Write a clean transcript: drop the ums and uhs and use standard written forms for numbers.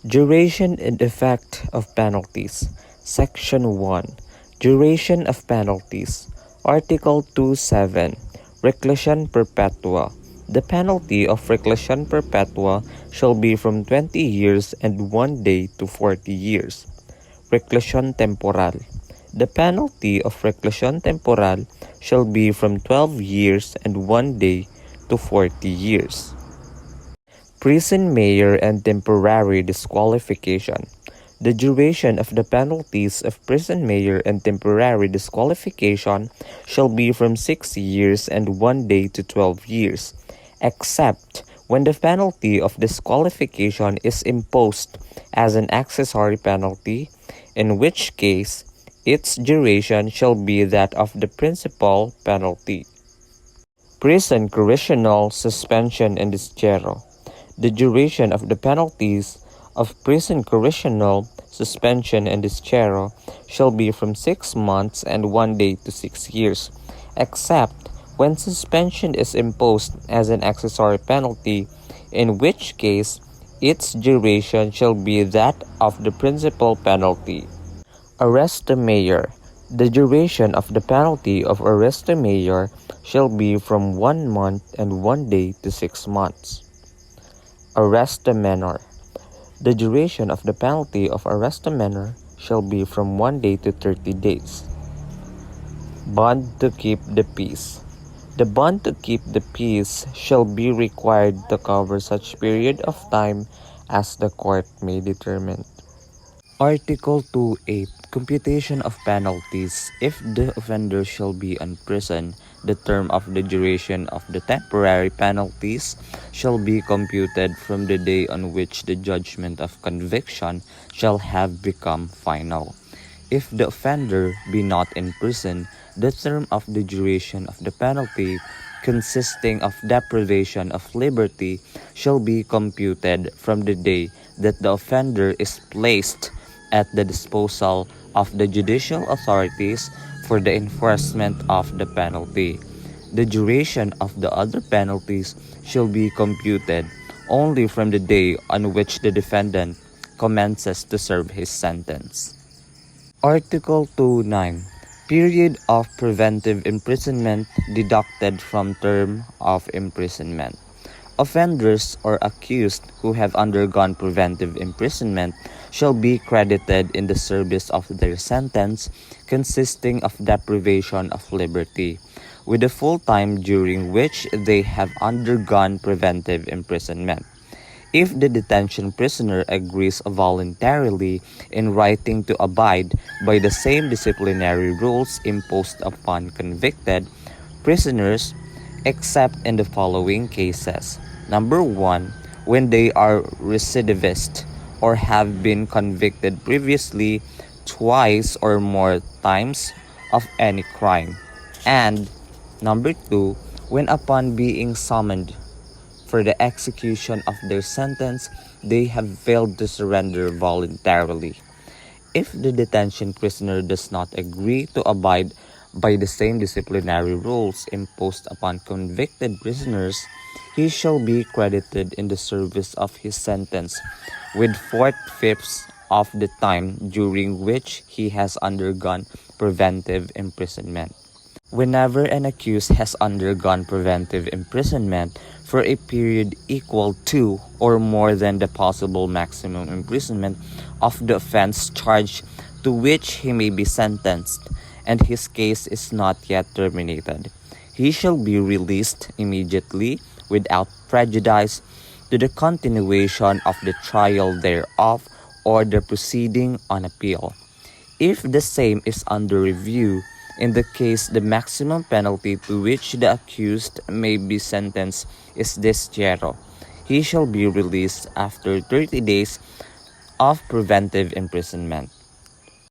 Duration and effect of penalties. Section 1. Duration of penalties. Article 27. Reclusion perpetua. The penalty of reclusion perpetua shall be from 20 years and 1 day to 40 years. Reclusion temporal. The penalty of reclusion temporal shall be from 12 years and 1 day to 40 years. Prison mayor and temporary disqualification. The duration of the penalties of prison mayor and temporary disqualification shall be from 6 years and 1 day to 12 years, except when the penalty of disqualification is imposed as an accessory penalty, in which case its duration shall be that of the principal penalty. Prison correctional suspension and discharge. The duration of the penalties of prison correctional suspension and discharge shall be from 6 months and 1 day to 6 years, except when suspension is imposed as an accessory penalty, in which case its duration shall be that of the principal penalty. Arrest the mayor. The duration of the penalty of arrest the mayor shall be from 1 month and 1 day to 6 months. Arrest the menor. The duration of the penalty of arrest the menor shall be from 1 day to 30 days. Bond to keep the peace. The bond to keep the peace shall be required to cover such period of time as the court may determine. Article 28. Computation of penalties. If the offender shall be in prison, the term of the duration of the temporary penalties shall be computed from the day on which the judgment of conviction shall have become final. If the offender be not in prison, the term of the duration of the penalty consisting of deprivation of liberty shall be computed from the day that the offender is placed at the disposal of the judicial authorities for the enforcement of the penalty. The duration of the other penalties shall be computed only from the day on which the defendant commences to serve his sentence. Article 29. Period of preventive imprisonment deducted from term of imprisonment. Offenders or accused who have undergone preventive imprisonment shall be credited in the service of their sentence consisting of deprivation of liberty, with the full time during which they have undergone preventive imprisonment. If the detention prisoner agrees voluntarily in writing to abide by the same disciplinary rules imposed upon convicted prisoners, except in the following cases. Number 1, when they are recidivist or have been convicted previously twice or more times of any crime. And number 2, when upon being summoned for the execution of their sentence, they have failed to surrender voluntarily. If the detention prisoner does not agree to abide by the same disciplinary rules imposed upon convicted prisoners, he shall be credited in the service of his sentence with 4/5 of the time during which he has undergone preventive imprisonment. Whenever an accused has undergone preventive imprisonment for a period equal to or more than the possible maximum imprisonment of the offense charged to which he may be sentenced, and his case is not yet terminated, he shall be released immediately without prejudice to the continuation of the trial thereof or the proceeding on appeal. If the same is under review, in the case the maximum penalty to which the accused may be sentenced is destierro, he shall be released after 30 days of preventive imprisonment.